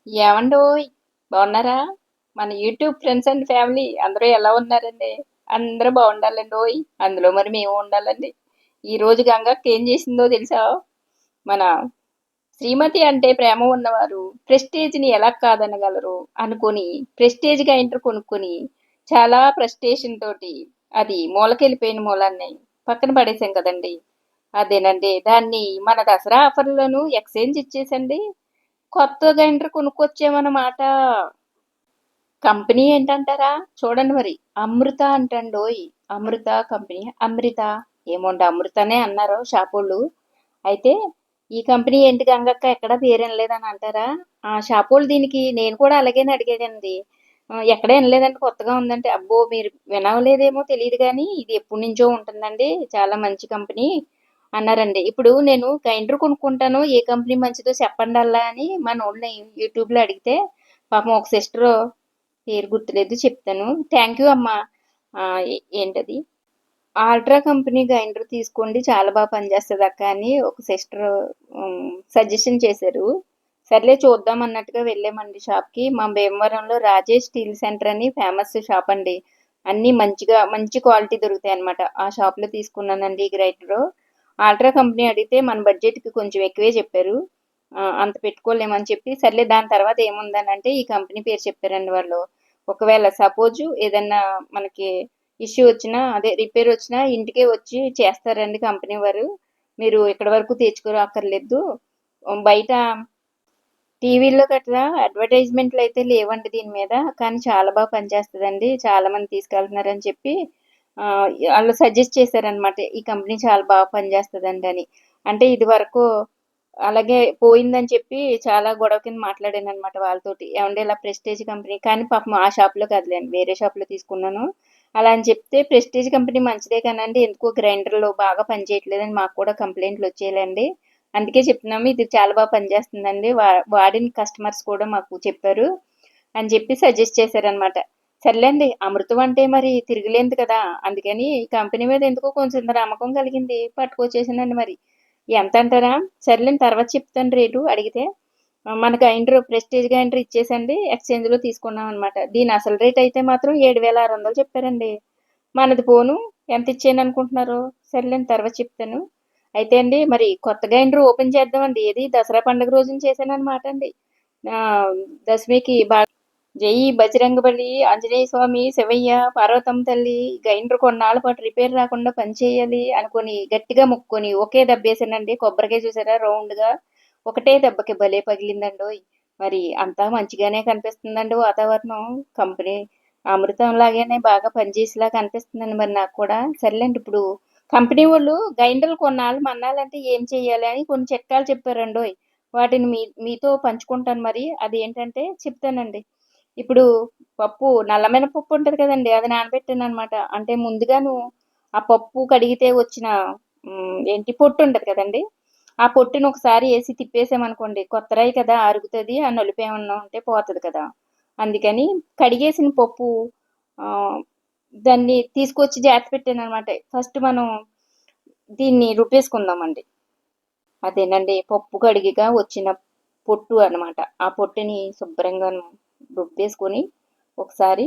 ఏవండోయ్! బాగున్నారా? మన YouTube friends and family అందరూ ఎలా ఉన్నారండి? అందరూ బాగుండాలండోయ్! అందులో మరి మేము ఉండాలండి. ఈ రోజు గంగక్క ఏం చేసిందో తెలుసా? మన శ్రీమతి అంటే ప్రేమ ఉన్నవారు ప్రెస్టేజ్‌ని ఎలా కాదనగలరు అనుకొని ప్రెస్టేజ్ గ్రైండర్ కొనుక్కొని చాలా ఫ్రస్ట్రేషన్ తోటి అది మూలకెళ్ళిపోయిన మూలాన్ని పక్కన పడేసాం కదండీ! అదేనండి. దాన్ని మన దసరా ఆఫర్‌లోను ఎక్స్చేంజ్ ఇచ్చేసండి కొత్త గ్రైండర్ కొనుక్కొచ్చామన్నమాట. కంపెనీ ఏంటంటారా? చూడండి మరి. అమృత అంటండోయ్. అమృత కంపెనీ. అమృత ఏమోండి అమృతనే అన్నారు షాపోళ్ళు. అయితే ఈ కంపెనీ ఏంటి గంగక్క ఎక్కడ పేరు వినలేదని అంటారా? ఆ షాపోళ్ళు దీనికి నేను కూడా అలాగేనే అడిగానండి. ఎక్కడ వినలేదండి కొత్తగా ఉందంటే అబ్బో మీరు వినలేదేమో తెలియదు కానీ ఇది ఎప్పటి నుంచో ఉంటుందండి చాలా మంచి కంపెనీ అన్నారండి. ఇప్పుడు నేను గ్రైండర్ కొనుక్కుంటాను ఏ కంపెనీ మంచిదో చెప్పండి అల్లా అని మనోళ్ళని యూట్యూబ్లో అడిగితే పాపం ఒక సిస్టర్ పేరు గుర్తులేదు చెప్తాను. థ్యాంక్ యూ అమ్మా. ఏంటది ఆల్ట్రా కంపెనీ గ్రైండర్ తీసుకోండి చాలా బాగా పనిచేస్తుంది అక్క అని ఒక సిస్టర్ సజెషన్ చేశారు. సర్లే చూద్దాం అన్నట్టుగా వెళ్ళామండి షాప్కి. మా భీమవరంలో రాజేష్ స్టీల్ సెంటర్ అని ఫేమస్ షాప్ అండి. అన్నీ మంచిగా మంచి క్వాలిటీ దొరుకుతాయి అనమాట. ఆ షాప్లో తీసుకున్నానండి ఈ గ్రైండర్. ఆల్ట్రా కంపెనీ అడిగితే మన బడ్జెట్కి కొంచెం ఎక్కువే చెప్పారు. అంత పెట్టుకోలేమని చెప్పి సర్లే దాని తర్వాత ఏముందనంటే ఈ కంపెనీ పేరు చెప్పారండి వాళ్ళు. ఒకవేళ సపోజు ఏదన్నా మనకి ఇష్యూ వచ్చినా అదే రిపేర్ వచ్చినా ఇంటికే వచ్చి చేస్తారండి కంపెనీ వారు. మీరు ఇక్కడ వరకు తెచ్చుకోనక్కర్లేదు. బయట టీవీల్లో గట్రా అడ్వర్టైజ్మెంట్లు అయితే లేవండి దీని మీద. కానీ చాలా బాగా పనిచేస్తుందండి. చాలా మంది తీసుకెళ్తున్నారని చెప్పి ఆ, వాళ్ళు సజెస్ట్ చేశారనమాట. ఈ కంపెనీ చాలా బాగా పనిచేస్తుందండి అని. అంటే ఇది వరకు అలాగే పోయిందని చెప్పి చాలా గొడవ కింద మాట్లాడాను అనమాట వాళ్ళతోటి. ఏమంటే ఇలా ప్రెస్టేజ్ కంపెనీ కానీ పాపం ఆ షాప్లో కదలేండి వేరే షాప్లో తీసుకున్నాను. అలా అని చెప్తే ప్రెస్టేజ్ కంపెనీ మంచిదే కానండి ఎందుకో గ్రైండర్లు బాగా పనిచేయట్లేదని మాకు కూడా కంప్లైంట్లు వచ్చేయాలండి. అందుకే చెప్తున్నాము ఇది చాలా బాగా పనిచేస్తుందండి వాడిన కస్టమర్స్ కూడా మాకు చెప్పారు అని చెప్పి సజెస్ట్ చేశారనమాట. సర్లేండి అమృతం అంటే మరి తిరగలేదు కదా అందుకని ఈ కంపెనీ మీద ఎందుకో కొంచెం నమ్మకం కలిగింది పట్టుకొచ్చేసానండి మరి. ఎంత అంటారా? సర్లేండి తర్వాత చెప్తాను రేటు అడిగితే. మన గ్రైండర్ ప్రెస్టీజ్ గ్రైండర్ ఇచ్చేసండి ఎక్స్చేంజ్లో తీసుకున్నాం అనమాట. దీని అసలు రేట్ అయితే మాత్రం 7,600 చెప్పారండి. మనది పోను ఎంత ఇచ్చాను అనుకుంటున్నారు? సర్లేండి తర్వాత చెప్తాను. అయితే అండి మరి కొత్త గ్రైండర్ ఓపెన్ చేద్దామండి. ఏది దసరా పండుగ రోజున చేశానన్నమాట అండి. ఆ, దశమికి బాగా జై బజరంగబలి ఆంజనేయ స్వామి శివయ్య పార్వతమ్మ తల్లి గ్రైండర్ కొన్నాళ్ళ పాటు రిపేర్ రాకుండా పనిచేయాలి అనుకొని గట్టిగా ముక్కొని ఒకే దెబ్బేసానండి. కొబ్బరికాయ చూసారా రౌండ్ గా ఒకటే దెబ్బకి భలే పగిలిందండి. మరి అంతా మంచిగానే కనిపిస్తుందండి వాతావరణం. కంపెనీ అమృతం లాగానే బాగా పనిచేసేలా కనిపిస్తుందండి మరి నాకు కూడా. సర్లేండి ఇప్పుడు కంపెనీ వాళ్ళు గ్రైండర్లు కొన్నాళ్ళు మన్నాలంటే ఏం చెయ్యాలి అని కొన్ని చిట్కాలు చెప్పారండి. వాటిని మీతో పంచుకుంటాను మరి. అది ఏంటంటే చెప్తానండి. ఇప్పుడు పప్పు నల్ల మినపప్పు ఉంటది కదండీ! అది నానబెట్టాననమాట. అంటే ముందుగాను ఆ పప్పు కడిగితే వచ్చిన ఏంటి పొట్టు ఉంటది కదండీ! ఆ పొట్టుని ఒకసారి ఏసి తిప్పేసామనుకోండి కొత్త రాయి కదా అరుగుతది. ఆ నలుపు ఏమన్నా ఉంటే పోతది కదా! అందుకని కడిగేసిన పప్పు ఆహ్, దాన్ని తీసుకొచ్చి జాగ్రత్త పెట్టాననమాట. ఫస్ట్ మనం దీన్ని రుబ్బేసుకుందామండి. అదేనండి పప్పు కడిగిగా వచ్చిన పొట్టు అన్నమాట. ఆ పొట్టుని శుభ్రంగా రుబ్బేసుకొని ఒకసారి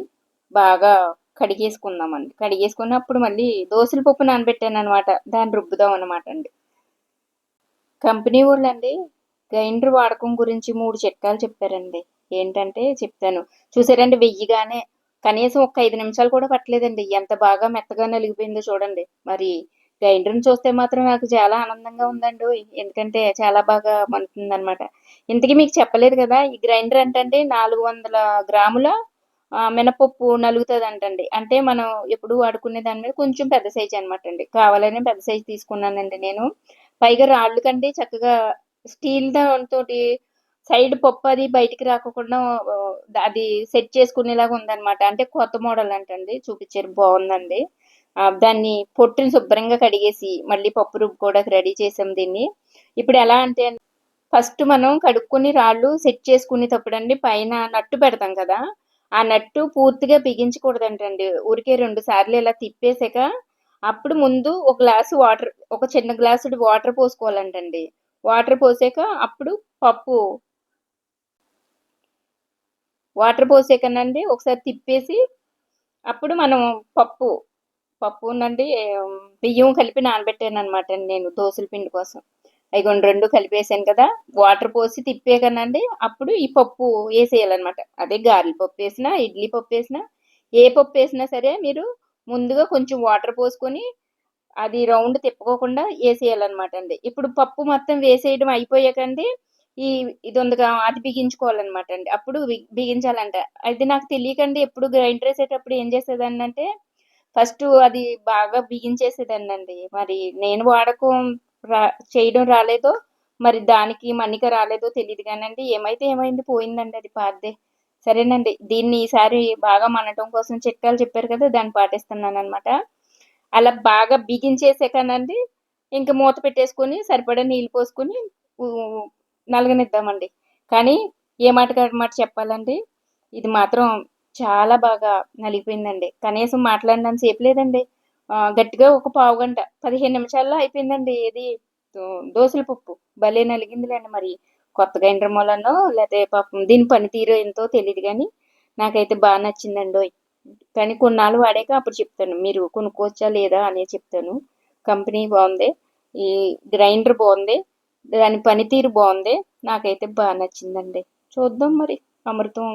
బాగా కడిగేసుకుందామండి. కడిగేసుకున్నప్పుడు మళ్ళీ దోసల పప్పు నానబెట్టాననమాట. దాన్ని రుబ్బుదాం అనమాట అండి. కంపెనీ వాళ్ళండి గ్రైండర్ వాడకం గురించి 3 చిట్కాలు చెప్పారండి. ఏంటంటే చెప్తాను. చూసారండి వెయ్యగానే కనీసం ఒక 5 నిమిషాలు కూడా పట్టలేదండి. ఎంత బాగా మెత్తగా నలిగిపోయిందో చూడండి. మరి గ్రైండర్‌ని చూస్తే మాత్రం నాకు చాలా ఆనందంగా ఉందండోయ్! ఎందుకంటే చాలా బాగా మండుతుందనమాట. ఇంతకీ మీకు చెప్పలేదు కదా! ఈ గ్రైండర్ ఏంటంటే 400 గ్రాముల మినపప్పు నలుగుతదంటండి. అంటే మనం ఎప్పుడు వాడుకునే దాని మీద కొంచెం పెద్ద సైజ్ అనమాట అండి. కావాలనే పెద్ద సైజ్ తీసుకున్నానండి నేను. పైగా రాళ్ళు కంటే చక్కగా స్టీల్ దానితోటి సైడ్ పప్పు అది బయటికి రాకోకుండా అది సెట్ చేసుకునేలాగా ఉందన్నమాట. అంటే కొత్త మోడల్ అంటండి చూపించారు బాగుందండి. దాన్ని పొట్టుని శుభ్రంగా కడిగేసి మళ్ళీ పప్పు రుబ్బుకోవడానికి రెడీ చేసాం దీన్ని. ఇప్పుడు ఎలా అంటే ఫస్ట్ మనం కడుక్కొని రాళ్ళు సెట్ చేసుకునేటప్పుడండి పైన నట్టు పెడతాం కదా! ఆ నట్టు పూర్తిగా బిగించకూడదంటండి. ఊరికే 2 సార్లు ఇలా తిప్పేసాక అప్పుడు ముందు ఒక గ్లాసు వాటర్ ఒక చిన్న గ్లాసుడు వాటర్ పోసుకోవాలంటండి. వాటర్ పోసాక అప్పుడు పప్పు వాటర్ పోసాకనండి ఒకసారి తిప్పేసి అప్పుడు మనం పప్పు పప్పునండి బియ్యం కలిపి నానబెట్టాననమాట నేను దోసల పిండి కోసం. అయ్యిగోండి 2 కలిపేసాను కదా! వాటర్ పోసి తిప్పాకనండి అప్పుడు ఈ పప్పు ఏసేయాలనమాట. అదే గారెల పప్పేసినా, ఇడ్లీ పప్పేసినా, ఏ పప్పేసినా సరే మీరు ముందుగా కొంచెం వాటర్ పోసుకొని అది రౌండ్ తిప్పుకోకుండా ఏసేయాలనమాట అండి. ఇప్పుడు పప్పు మొత్తం వేసేయడం అయిపోయాకండి ఈ ఇది ఉందిగా అది బిగించుకోవాలనమాట అండి. అప్పుడు బిగించాలంట. అది నాకు తెలియకండి ఎప్పుడు గ్రైండర్ ఏసేటప్పుడు ఏం చేసేదాన్నంటే ఫస్ట్ అది బాగా బిగించేసేదాన్నండి. మరి నేను వాడకం రా చేయడం రాలేదో, మరి దానికి మన్నిక రాలేదో తెలీదు గానండి. ఏమైతే ఏమైంది పోయిందండి అది పాతదే. సరేనండి. దీన్ని ఈసారి బాగా మనటం కోసం చిట్కాలు చెప్పారు కదా! దాన్ని పాటిస్తున్నాననమాట. అలా బాగా బిగించేసాకనండి ఇంక మూత పెట్టేసుకొని సరిపడా నీళ్ళు పోసుకొని ఊ నలగనిద్దామండి. కానీ ఏ మాటకి ఆ మాట చెప్పాలండి. ఇది మాత్రం చాలా బాగా నలిగిపోయిందండి. కనీసం మాట్లాడినంత సేపు లేదండి. గట్టిగా ఒక పావుగంట, 15 నిమిషాల్లో అయిపోయిందండి. ఏది దోసల పప్పు. భలే నలిగిందిలేండి మరి. కొత్త గ్రైండర్ మూలనో లేతే పాపం దీని పనితీరో ఎంతో తెలీదు గానీ నాకైతే బా నచ్చిందండోయ్! కానీ కొన్నాళ్ళు వాడాక అప్పుడు చెప్తాను. మీరు కొనుక్కోవచ్చా లేదా అనేది చెప్తాను. కంపెనీ బావుంది. ఈ గ్రైండర్ బావుంది. దాని పనితీరు బావుంది. నాకైతే బా నచ్చిందండి. చూద్దాం మరి అమృతం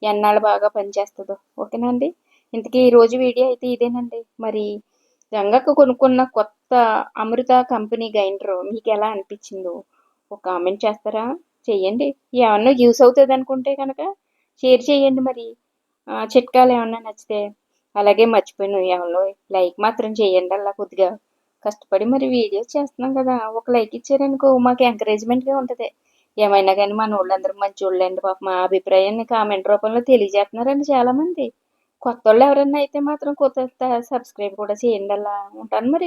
ఎన్నాళ్ళు బాగా పనిచేస్తదో. ఓకేనా అండి? ఇంతకీ ఈరోజు వీడియో అయితే ఇదేనండి. మరి గంగక్క కొనుక్కున్న కొత్త అమృత కంపెనీ గ్రైండర్ మీకెలా అనిపించిందో ఒక కామెంట్ చేస్తారా? చెయ్యండి. ఏమన్నా యూస్ అవుతుంది అనుకుంటే కనుక షేర్ చేయండి మరి. చిట్కాలు ఏమన్నా నచ్చితే. అలాగే మర్చిపోయాను ఏమన్నా లైక్ మాత్రం చేయండి అలా కొద్దిగా కష్టపడి మరి వీడియోస్ చేస్తున్నాం కదా! ఒక లైక్ ఇచ్చారనుకో మాకు ఎంకరేజ్మెంట్‌గా ఉంటది. ఏమైనా గానీ మనోళ్ళందరూ మంచోళ్ళండి పాపం మా అభిప్రాయాన్ని కామెంట్ రూపంలో తెలియజేస్తున్నారండి చాలామంది. కొత్తోళ్ళు ఎవరన్నా అయితే మాత్రం కొత్త సబ్స్క్రైబ్ కూడా చేయండి అలా. ఉంటాను మరి.